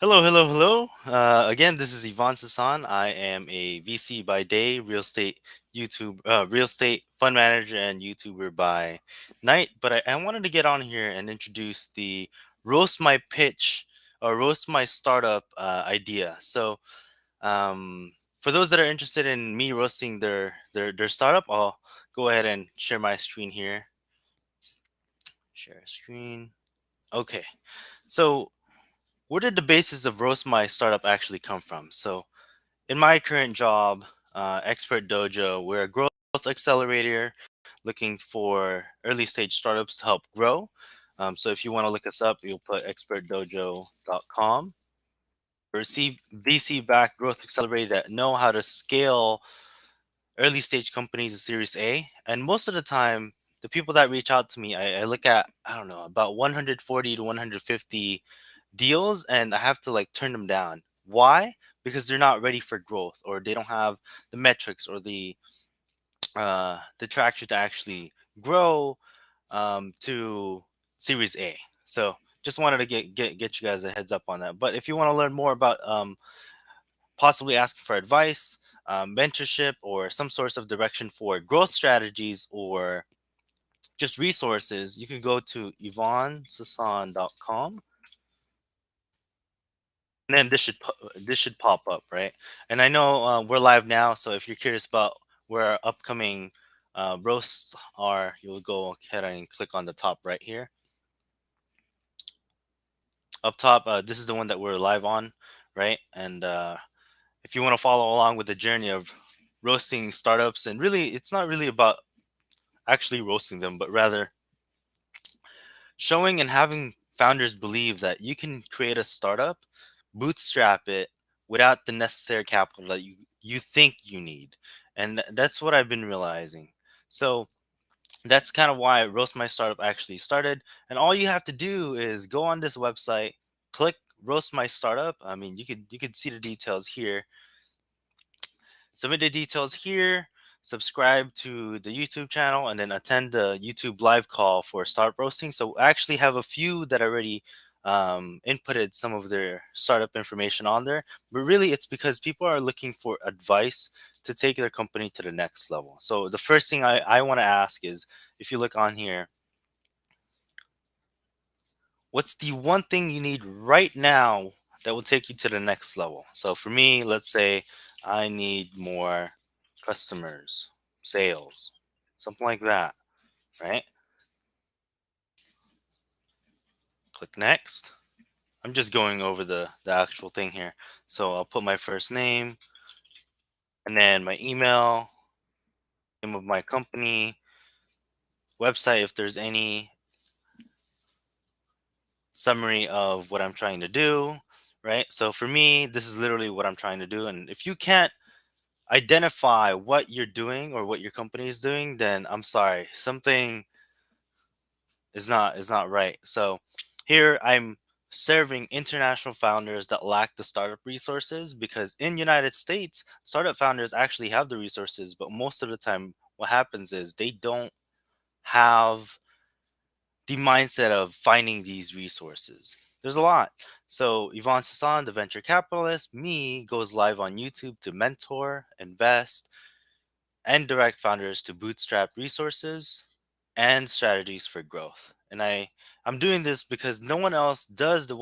Hello, hello, hello. Again, this is Yvan Sison. I am a VC by day, real estate fund manager and YouTuber by night. But I wanted to get on here and introduce the roast my pitch or roast my startup idea. For those that are interested in me roasting their startup, I'll go ahead and share my screen here. Share screen. Okay. So where did the basis of roast my startup actually come from? So in my current job, Expert Dojo, we're a growth accelerator looking for early stage startups to help grow. So if you want to look us up, you'll put expertdojo.com or see VC backed growth accelerator that know how to scale early stage companies to Series A. And most of the time, the people that reach out to me, I look at, I don't know, about 140 to 150 deals and I have to like turn them down. Why? Because they're not ready for growth or they don't have the metrics or the traction to actually grow to Series A. So just wanted to get you guys a heads up on that. But if you want to learn more about possibly asking for advice, mentorship, or some source of direction for growth strategies or just resources, you can go to yvonsasan.com. And then this should pop up, right? And I know we're live now, so if you're curious about where our upcoming roasts are, you'll go ahead and click on the top right here. Up top, this is the one that we're live on, right? And if you want to follow along with the journey of roasting startups, and really, it's not really about actually roasting them, but rather showing and having founders believe that you can create a startup, bootstrap it without the necessary capital that you think you need. And that's what I've been realizing. So that's kind of why Roast My Startup actually started. And all you have to do is go on this website, click Roast My Startup. I mean, you could see the details here. Submit the details here, subscribe to the YouTube channel, and then attend the YouTube live call for start roasting. So I actually have a few that already inputted some of their startup information on there. But really, it's because people are looking for advice to take their company to the next level. So the first thing I want to ask is if you look on here, what's the one thing you need right now that will take you to the next level? So for me, let's say I need more customers, sales, something like that, right? Click next. I'm just going over the actual thing here. So I'll put my first name and then my email, name of my company, website if there's any summary of what I'm trying to do, right? So for me, this is literally what I'm trying to do. And if you can't identify what you're doing or what your company is doing, then I'm sorry, something is not right. So here I'm serving international founders that lack the startup resources because in United States, startup founders actually have the resources, but most of the time what happens is they don't have the mindset of finding these resources. There's a lot. So Yvonne Sasson, the venture capitalist, me goes live on YouTube to mentor, invest, and direct founders to bootstrap resources and strategies for growth. And I'm doing this because no one else does the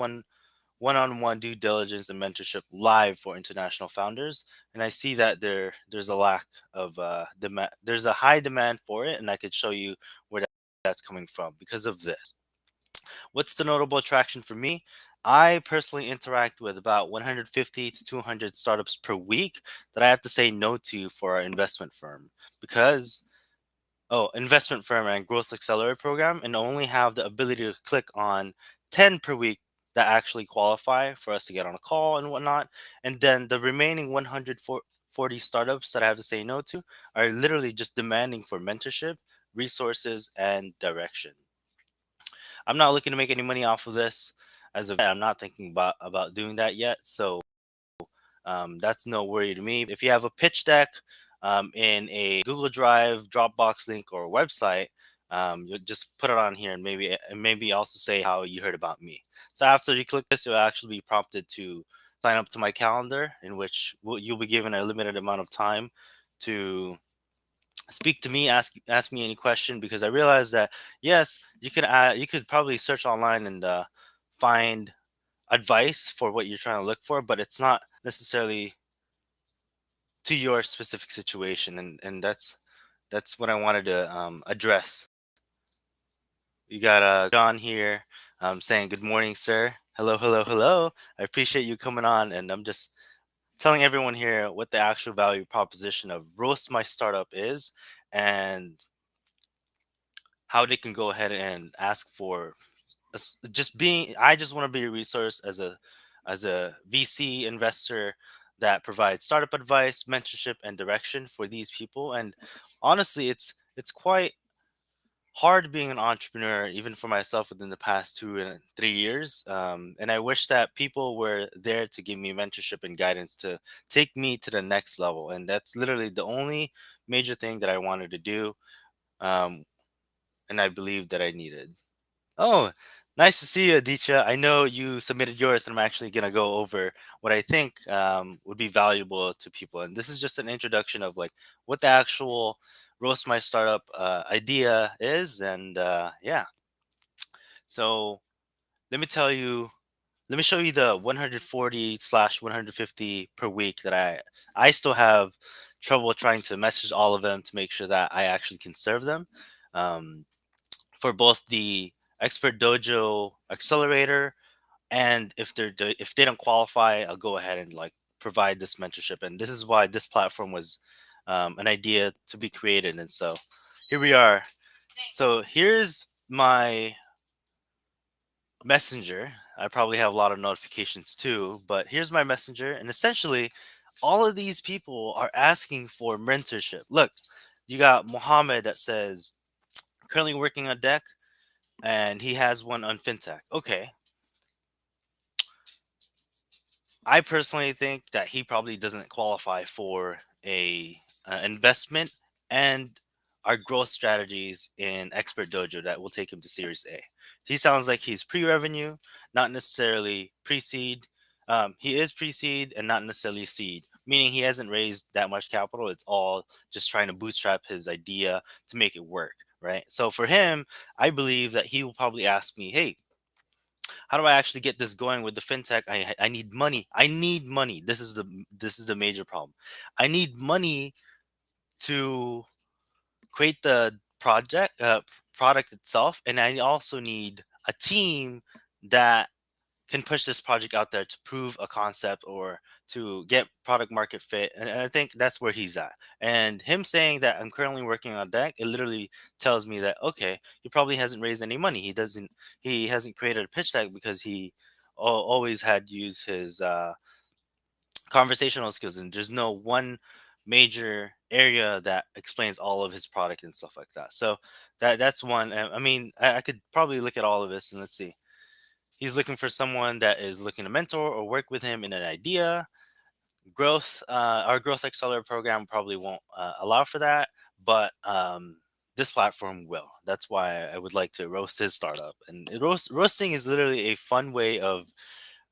one-on-one due diligence and mentorship live for international founders. And I see that there's a lack of demand. There's a high demand for it, and I could show you where that's coming from because of this. What's the notable attraction for me? I personally interact with about 150 to 200 startups per week that I have to say no to for our investment firm because, investment firm and growth accelerator program, and only have the ability to click on 10 per week that actually qualify for us to get on a call and whatnot. And then the remaining 140 startups that I have to say no to are literally just demanding for mentorship, resources, and direction. I'm not looking to make any money off of this. As of yet, I'm not thinking about doing that yet. So that's no worry to me. If you have a pitch deck in a Google Drive, Dropbox link, or website, You'll just put it on here, and maybe also say how you heard about me. So after you click this, you'll actually be prompted to sign up to my calendar, in which you'll be given a limited amount of time to speak to me, ask me any question, because I realized that yes, you could probably search online and find advice for what you're trying to look for, but it's not necessarily to your specific situation, and that's what I wanted to address. You got John here saying good morning, sir. Hello, hello, hello. I appreciate you coming on, and I'm just telling everyone here what the actual value proposition of Roast My Startup is, and how they can go ahead and ask for just being. I just want to be a resource as a VC investor that provides startup advice, mentorship, and direction for these people. And honestly, it's quite hard being an entrepreneur, even for myself, within the past 2 and 3 years. And I wish that people were there to give me mentorship and guidance to take me to the next level. And that's literally the only major thing that I wanted to do. Um, and I believe that I needed. Oh, nice to see you, Aditya. I know you submitted yours, and I'm actually going to go over what I think would be valuable to people. And this is just an introduction of like what the actual Roast My Startup idea is. And yeah, so let me tell you, let me show you the 140/150 per week that I still have trouble trying to message all of them to make sure that I actually can serve them. Um, for both the Expert Dojo Accelerator, and if they don't qualify, I'll go ahead and like provide this mentorship. And this is why this platform was an idea to be created. And so here we are. So here's my messenger. I probably have a lot of notifications too, but here's my messenger. And essentially, all of these people are asking for mentorship. Look, you got Mohammed that says currently working on deck, and he has one on fintech. Okay, I personally think that he probably doesn't qualify for a investment and our growth strategies in Expert Dojo that will take him to Series A. He sounds like he's pre-revenue, not necessarily pre-seed. He is pre-seed and not necessarily seed, meaning he hasn't raised that much capital. It's all just trying to bootstrap his idea to make it work, right? So for him, I believe that he will probably ask me, "Hey, how do I actually get this going with the fintech? I need money. I need money. This is the major problem. I need money to create the product itself, and I also need a team that can push this project out there to prove a concept or to get product market fit." And I think that's where he's at. And him saying that I'm currently working on deck, it literally tells me that okay, he probably hasn't raised any money. He hasn't created a pitch deck because he always had used his conversational skills, and there's no one major area that explains all of his product and stuff like that. So that's one. I mean, I could probably look at all of this, and let's see. He's looking for someone that is looking to mentor or work with him in an idea. Our growth accelerator program probably won't allow for that, but this platform will. That's why I would like to roast his startup. And roasting is literally a fun way of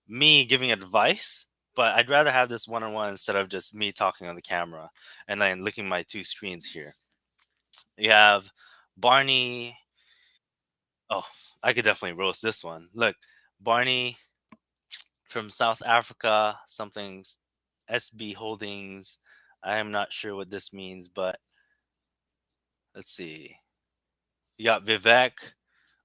me giving advice, but I'd rather have this one on one instead of just me talking on the camera and then looking at my two screens here. You have Barney. Oh, I could definitely roast this one. Look, Barney from South Africa, something's SB Holdings. I am not sure what this means, but let's see. You got Vivek.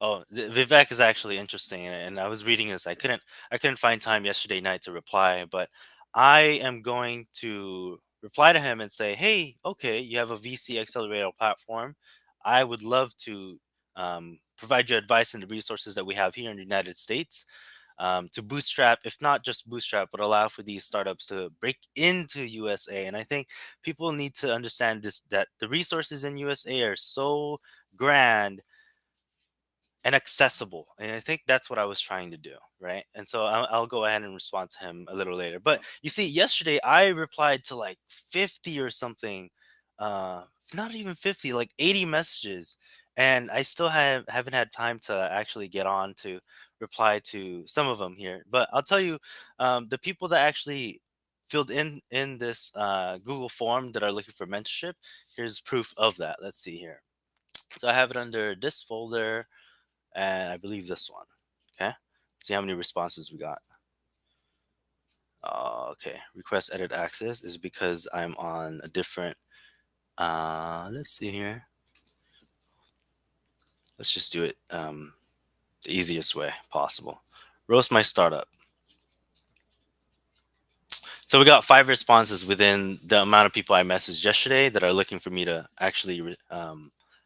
Oh, Vivek is actually interesting, and I was reading this. I couldn't find time yesterday night to reply, but I am going to reply to him and say, "Hey, okay, you have a VC accelerator platform. I would love to provide you advice and the resources that we have here in the United States to bootstrap, if not just bootstrap, but allow for these startups to break into USA." And I think people need to understand this, that the resources in USA are so grand and accessible. And I think that's what I was trying to do. Right. And so I'll go ahead and respond to him a little later. But you see, yesterday I replied to like 50 or something, not even 50, like 80 messages. and I still haven't had time to actually get on to reply to some of them here. But I'll tell you, the people that actually filled in this Google form that are looking for mentorship. Here's proof of that. Let's see here. So I have it under this folder, and I believe this one. Okay, see how many responses we got. Okay, request edit access is because I'm on a different. Let's see here. Let's just do it the easiest way possible. Roast my startup. So we got 5 responses within the amount of people I messaged yesterday that are looking for me to actually.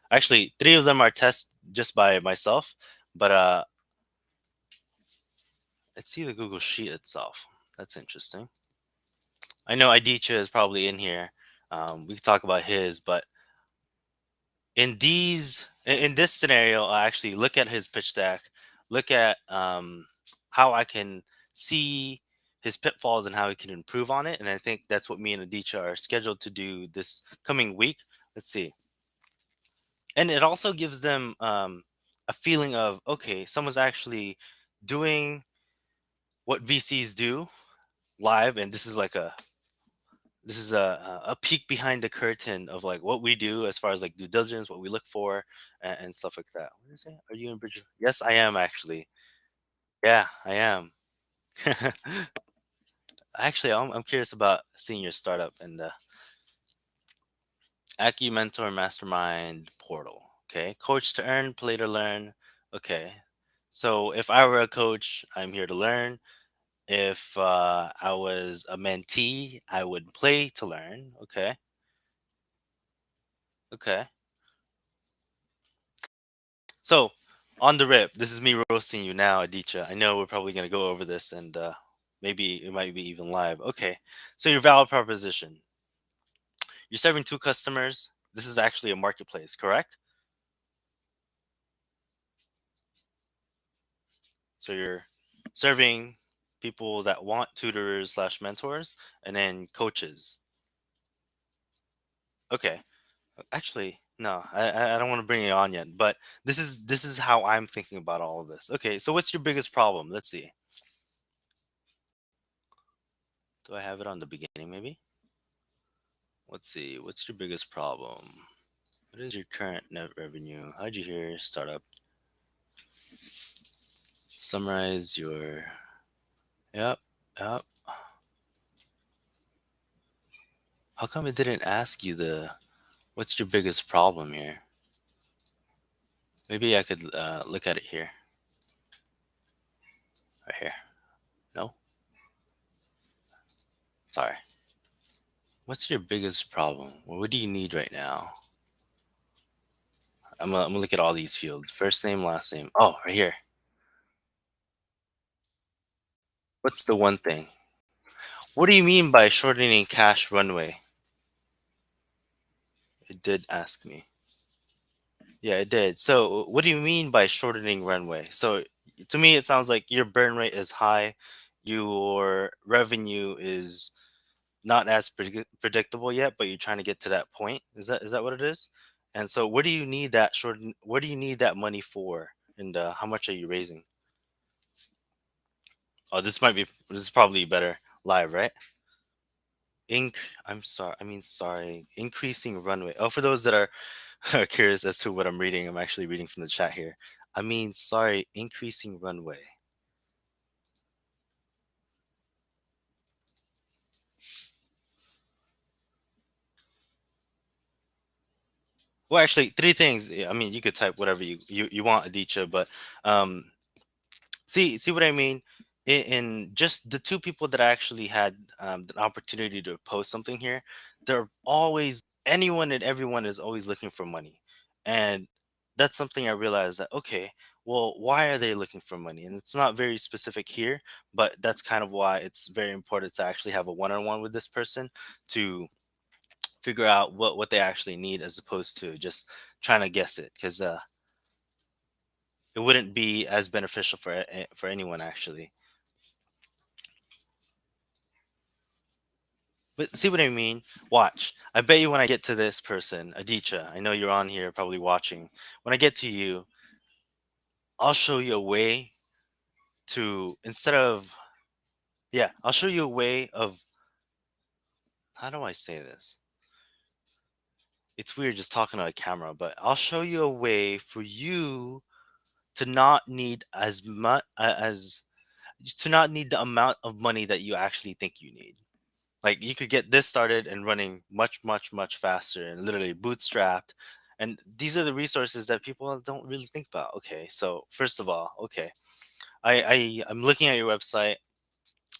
Actually, 3 of them are tests just by myself, but let's see the Google Sheet itself. That's interesting. I know Adicha is probably in here. We could talk about his, but in this scenario, I actually look at his pitch deck, look at how I can see his pitfalls and how he can improve on it, and I think that's what me and Adicha are scheduled to do this coming week. Let's see, and it also gives them a feeling of, okay, someone's actually doing what VCs do live, and this is a peek behind the curtain of like what we do as far as like due diligence, what we look for, and stuff like that. What is it? Are you in Bridge? Yes, I am actually. Yeah, I am. Actually, I'm curious about seeing your startup and the Acu Mentor Mastermind portal. Okay, coach to earn, play to learn. Okay, so if I were a coach, I'm here to learn. If I was a mentee, I would play to learn. Okay, okay. So, on the rip, this is me roasting you now, Adicha. I know we're probably going to go over this and maybe it might be even live. Okay. So, your value proposition, you're serving 2 customers. This is actually a marketplace, correct? So, you're serving people that want tutors slash mentors and then coaches. Okay. Actually, no, I don't want to bring it on yet, but this is how I'm thinking about all of this. Okay. So, what's your biggest problem? Let's see. Do I have it on the beginning, maybe? Let's see. What's your biggest problem? What is your current net revenue? How'd you hear startup? Summarize your. Yep. Yep. How come it didn't ask you the. What's your biggest problem here? Maybe I could look at it here. Right here. No? Sorry. What's your biggest problem? Well, what do you need right now? I'm gonna look at all these fields. First name, last name. Oh, right here. What's the one thing? What do you mean by shortening cash runway? It did ask me. Yeah, it did. So, what do you mean by shortening runway? So, to me, it sounds like your burn rate is high, your revenue is not as predictable yet, but you're trying to get to that point. Is that what it is? And so, what do you need that shorten? What do you need that money for? And how much are you raising? Oh, this is probably better live, right? Inc. I'm sorry. I mean, sorry. Increasing runway. Oh, for those that are curious as to what I'm reading, I'm actually reading from the chat here. I mean, sorry. Increasing runway. Well, actually, 3 things. I mean, you could type whatever you want, Adicha, but um, see what I mean? In just the 2 people that I actually had the opportunity to post something here, they're always anyone and everyone is always looking for money, and that's something I realized that okay, well, why are they looking for money? And it's not very specific here, but that's kind of why it's very important to actually have a one-on-one with this person to figure out what they actually need as opposed to just trying to guess it because it wouldn't be as beneficial for anyone actually. But see what I mean? Watch. I bet you when I get to this person, Aditya, I know you're on here probably watching. When I get to you, I'll show you a way to, instead of, yeah, I'll show you a way of, how do I say this? It's weird just talking to a camera, but I'll show you a way for you to not need as much as to not need the amount of money that you actually think you need. Like you could get this started and running much, much, much faster and literally bootstrapped. And these are the resources that people don't really think about. Okay, so first of all, okay, I'm looking at your website.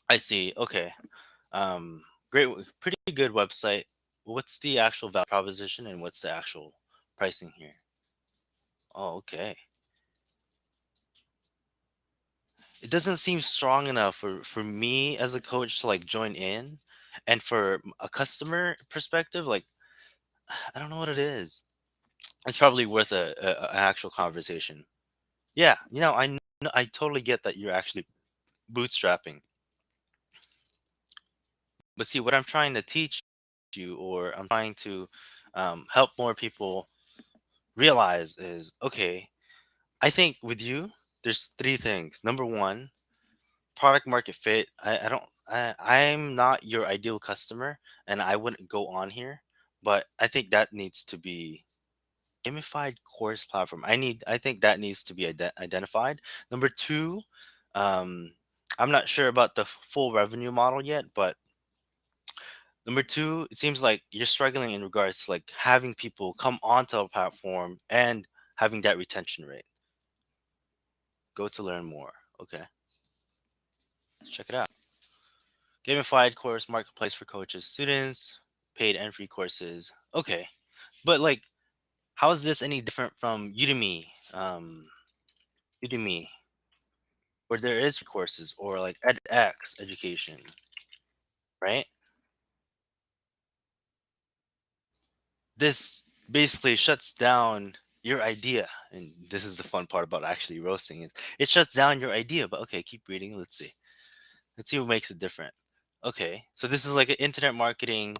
I see. Okay, um, pretty good website. What's the actual value proposition and what's the actual pricing here? Oh, okay. It doesn't seem strong enough for me as a coach to like join in, and for a customer perspective, like I don't know what it is. It's probably worth an actual conversation. Yeah, I totally get that you're actually bootstrapping, but see what I'm trying to teach you, or I'm trying to help more people realize is okay. I think with you, there's three things. Number one, product market fit. I don't. I'm not your ideal customer, and I wouldn't go on here. But I think that needs to be gamified course platform. I think that needs to be identified. Number two, um, I'm not sure about the full revenue model yet, but number two, it seems like you're struggling in regards to like having people come onto a platform and having that retention rate. Go to learn more. Okay, let's check it out. Gamified course marketplace for coaches, students, paid and free courses. Okay, but like, how is this any different from Udemy? Udemy, where there is courses, or like edX education, right? This basically shuts down your idea, and this is the fun part about actually roasting it. It shuts down your idea, but okay, keep reading. Let's see. Let's see what makes it different. Okay, so this is like an internet marketing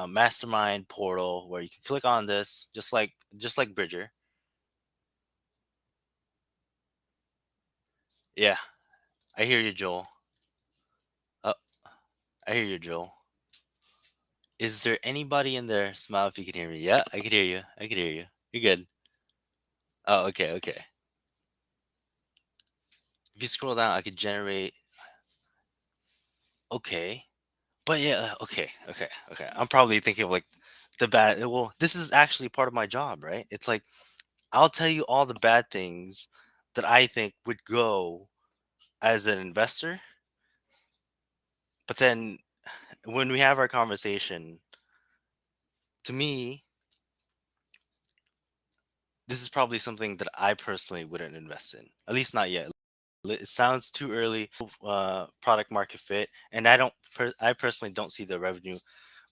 mastermind portal where you can click on this, just like Bridger. Yeah, I hear you, Joel. Oh, I hear you, Joel. Is there anybody in there? Smile if you can hear me. Yeah, I can hear you. I can hear you. You're good. Oh, okay, okay. If you scroll down, I could generate. Okay, but yeah, okay, okay, okay. I'm probably thinking of like the bad. Well, this is actually part of my job, right? It's like I'll tell you all the bad things that I think would go as an investor, but then when we have our conversation, to me, this is probably something that I personally wouldn't invest in. At least not yet. It sounds too early. Product market fit, and I personally don't see the revenue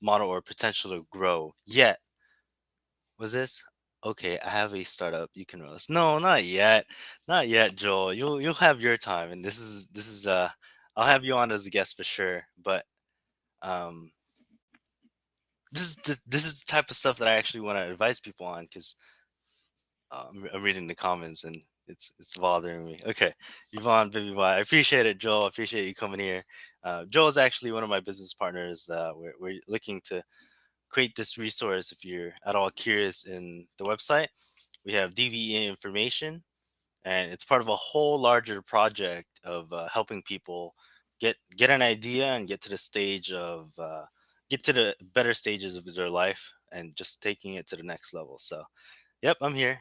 model or potential to grow yet. Was this okay? I have a startup you can roast. No, not yet, not yet, Joel. You'll have your time, and this is. I'll have you on as a guest for sure. But um, this is the type of stuff that I actually want to advise people on, because I'm reading the comments and it's bothering me. Okay, Yvonne, baby boy, I appreciate it, Joel. I appreciate you coming here. Joel is actually one of my business partners. We're looking to create this resource. If you're at all curious in the website, we have DVE information, and it's part of a whole larger project of helping people get an idea and get to the stage of get to the better stages of their life and just taking it to the next level. So, yep, I'm here.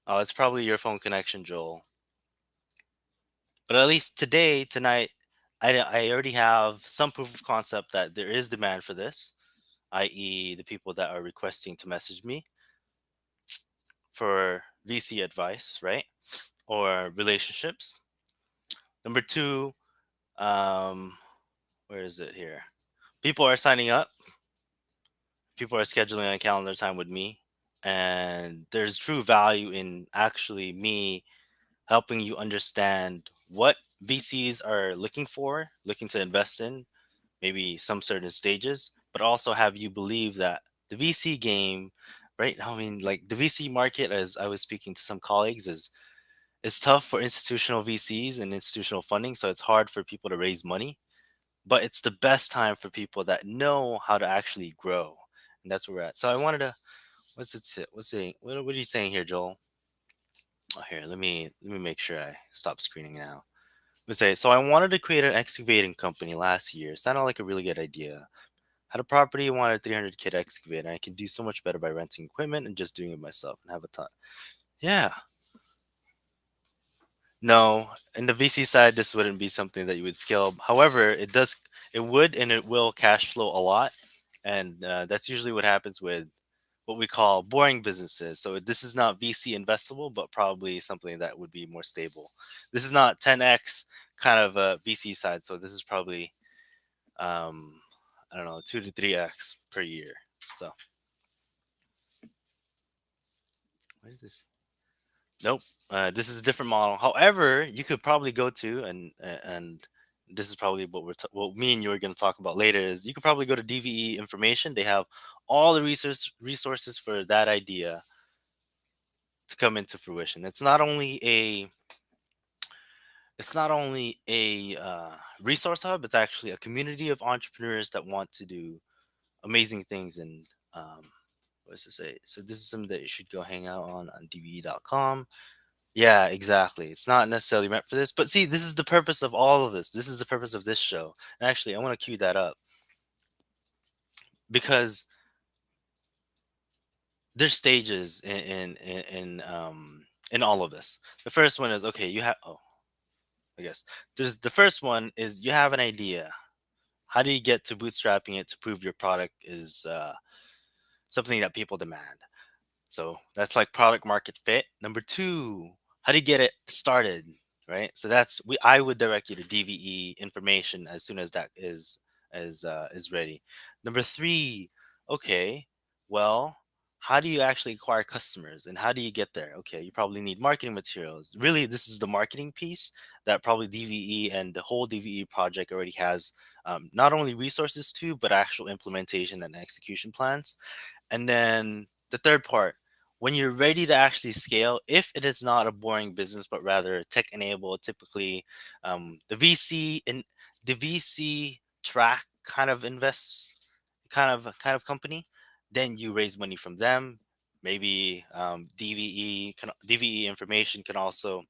Oh, it's probably your phone connection, Joel. But at least tonight, I already have some proof of concept that there is demand for this, i.e., the people that are requesting to message me for VC advice, right? Or relationships. Number two, um, where is it here? People are signing up. People are scheduling a calendar time with me. And there's true value in actually me helping you understand what VCs are looking for, looking to invest in, maybe some certain stages, but also have you believe that the VC game, right? I mean, like the VC market, as I was speaking to some colleagues, is it's tough for institutional VCs and institutional funding, so it's hard for people to raise money. But it's the best time for people that know how to actually grow, and that's where we're at. So I wanted to, what are you saying here, Joel? Oh, here, let me make sure I stop screening now. Let's say, so I wanted to create an excavating company last year. Sounded like a really good idea. Had a property, wanted a 300 kit excavator. I can do so much better by renting equipment and just doing it myself and have a ton. Yeah, no, in the VC side, this wouldn't be something that you would scale. However, it would, and it will cash flow a lot, and that's usually what happens with what we call boring businesses. So this is not VC investable, but probably something that would be more stable. This is not 10x kind of a VC side, so this is probably um, I don't know, 2 to 3x per year. So what is this? Nope. This is a different model. However, you could probably go to and this is probably what me and you are going to talk about later is you could probably go to DVE information. They have all the resources for that idea to come into fruition. It's not only a resource hub. It's actually a community of entrepreneurs that want to do amazing things. And what does it say? So this is something that you should go hang out on DVE.com. Yeah, exactly. It's not necessarily meant for this, but see, this is the purpose of all of this. This is the purpose of this show. And actually, I want to cue that up because there's stages in all of this. The first one is okay. I guess there's the first one is you have an idea. How do you get to bootstrapping it to prove your product is something that people demand? So that's like product market fit. Number two, how do you get it started? Right. So I would direct you to DVE information as soon as that is ready. Number three, okay, well, how do you actually acquire customers and how do you get there? Okay, you probably need marketing materials. Really, this is the marketing piece that probably DVE and the whole DVE project already has not only resources to, but actual implementation and execution plans. And then the third part, when you're ready to actually scale, if it is not a boring business, but rather tech enabled, typically the VC track kind of invests kind of company, then you raise money from them. Maybe DVE information can also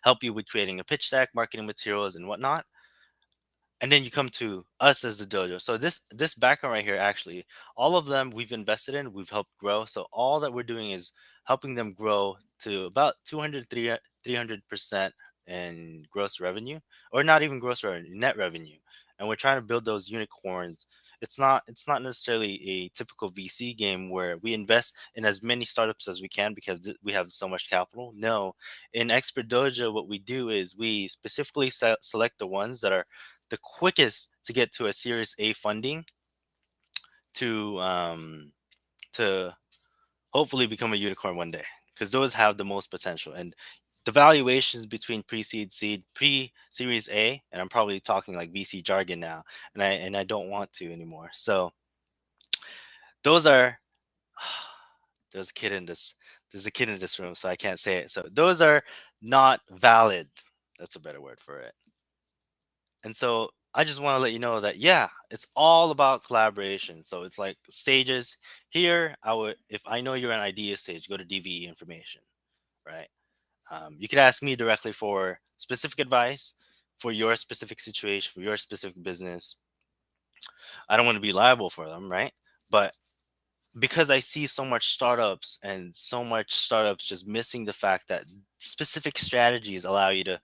help you with creating a pitch deck, marketing materials, and whatnot, and then you come to us as the dojo. So this background right here, actually, all of them we've invested in, we've helped grow. So all that we're doing is helping them grow to about 300% in gross revenue, or not even gross revenue, net revenue. And we're trying to build those unicorns. It's not necessarily a typical VC game where we invest in as many startups as we can because we have so much capital. No, in Expert Dojo, what we do is we specifically select the ones that are the quickest to get to a Series A funding to to hopefully become a unicorn one day because those have the most potential and the valuations between pre-seed, seed, pre-series A, and I'm probably talking like VC jargon now, and I don't want to anymore. So those are there's a kid in this there's a kid in this room, so I can't say it. So those are not valid. That's a better word for it. And so I just want to let you know that yeah, it's all about collaboration. So it's like stages. Here, if I know you're an idea stage, go to DVE information, right? You could ask me directly for specific advice for your specific situation, for your specific business. I don't want to be liable for them, right? But because I see so much startups and so much startups just missing the fact that specific strategies allow you to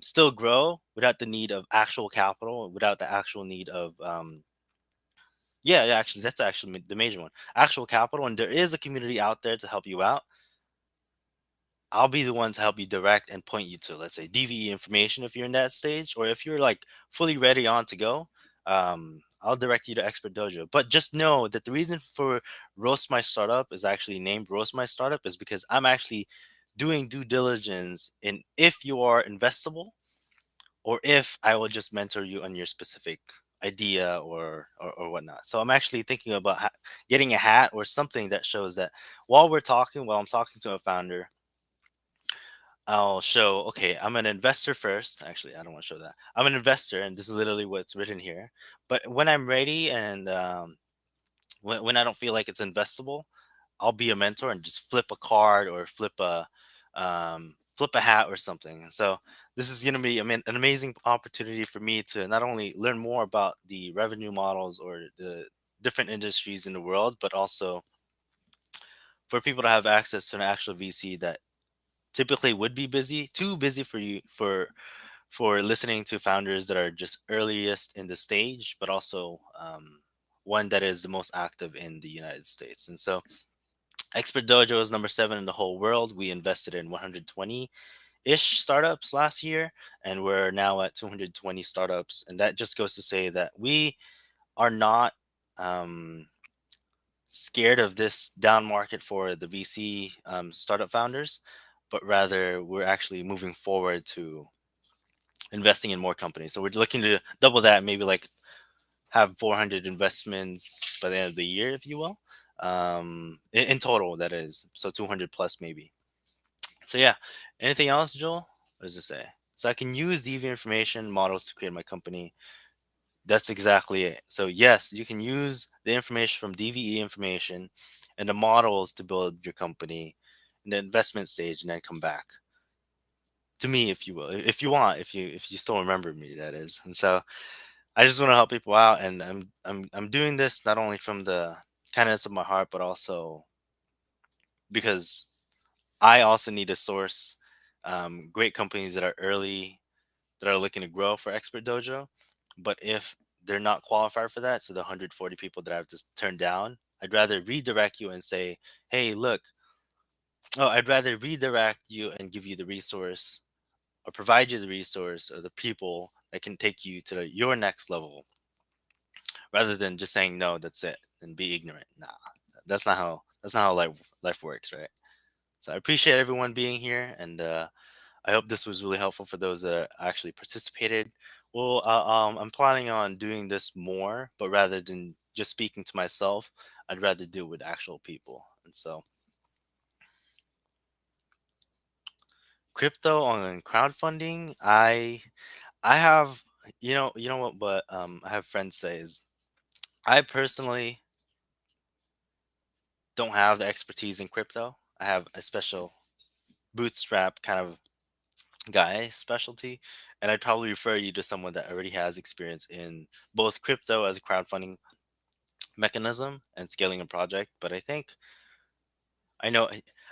still grow without the need of actual capital, without the actual need of yeah, actually that's actually the major one, actual capital, and there is a community out there to help you out. I'll be the one to help you direct and point you to, let's say, DVE information if you're in that stage, or if you're like fully ready on to go. I'll direct you to Expert Dojo. But just know that the reason for Roast My Startup is actually named Roast My Startup is because I'm actually doing due diligence in if you are investable or if I will just mentor you on your specific idea or whatnot. So I'm actually thinking about getting a hat or something that shows that while I'm talking to a founder, I'll show, okay, I'm an investor first. Actually, I don't want to show that. I'm an investor, and this is literally what's written here. But when I'm ready and when I don't feel like it's investable, I'll be a mentor and just flip a card or flip a hat or something. And so this is going to be, I mean, an amazing opportunity for me to not only learn more about the revenue models or the different industries in the world, but also for people to have access to an actual VC that typically would be too busy for you for listening to founders that are just earliest in the stage, but also one that is the most active in the United States. And so Expert Dojo is number 7 in the whole world. We invested in 120-ish startups last year, and we're now at 220 startups. And that just goes to say that we are not um, scared of this down market for the VC startup founders, but rather we're actually moving forward to investing in more companies. So we're looking to double that, maybe like have 400 investments by the end of the year, if you will. In total, that is. So 200 plus maybe. So yeah, anything else, Joel? What does it say? So I can use DV information models to create my company. That's exactly it. So yes, you can use the information from DVE information and the models to build your company in the investment stage and then come back to me if you will. If you want, if you still remember me, that is. And so I just want to help people out, and I'm doing this not only from the kindness of my heart, but also because I also need to source great companies that are early, that are looking to grow for Expert Dojo. But if they're not qualified for that, so the 140 people that I've just turned down, I'd rather redirect you and say, hey, look, I'd rather redirect you and give you the resource or provide you the resource or the people that can take you to your next level rather than just saying no, that's it, and be ignorant. Nah, that's not how life works, right? So I appreciate everyone being here, and I hope this was really helpful for those that actually participated. Well, I'm planning on doing this more, but rather than just speaking to myself, I'd rather do it with actual people. And so, crypto on crowdfunding, I have, you know what I have friends say is I personally don't have the expertise in crypto. I have a special bootstrap kind of guy specialty, and I'd probably refer you to someone that already has experience in both crypto as a crowdfunding mechanism and scaling a project. But I know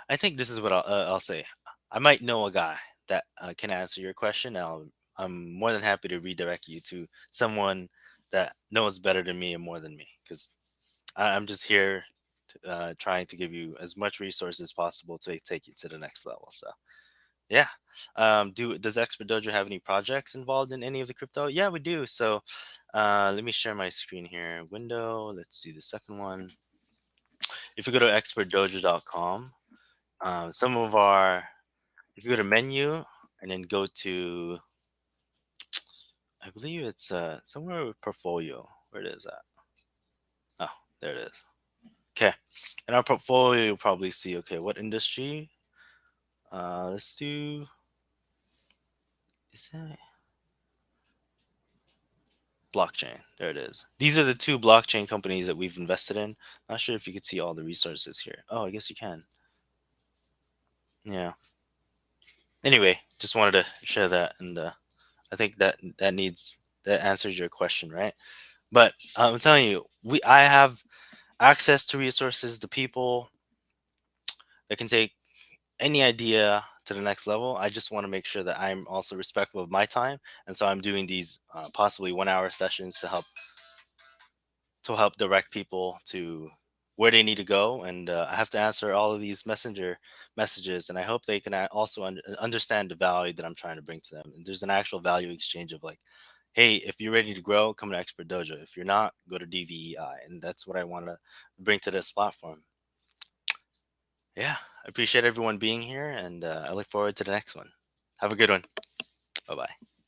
I think this is what I'll say. I might know a guy that can answer your question. I'm more than happy to redirect you to someone that knows better than me and more than me, because I'm just here trying to give you as much resources as possible to take you to the next level. So yeah. Does Expert Dojo have any projects involved in any of the crypto? Yeah, we do. So let me share my screen here. Window. Let's see the second one. If you go to expertdojo.com, some of our if you go to menu and then go to, I believe it's somewhere with portfolio. Where it is at? Oh, there it is. Okay. In our portfolio, you'll probably see, okay, what industry? Let's do, is that blockchain? There it is. These are the two blockchain companies that we've invested in. Not sure if you could see all the resources here. Oh, I guess you can. Yeah. Anyway, just wanted to share that, and I think that answers your question, right? But I'm telling you, I have access to resources, the people that can take any idea to the next level. I just want to make sure that I'm also respectful of my time, and so I'm doing these possibly 1 hour sessions to help direct people to where they need to go. And I have to answer all of these messenger messages, and I hope they can also understand the value that I'm trying to bring to them. And there's an actual value exchange of like, hey, if you're ready to grow, come to Expert Dojo. If you're not, go to DVEI. And that's what I want to bring to this platform. Yeah, I appreciate everyone being here, and I look forward to the next one. Have a good one. Bye bye.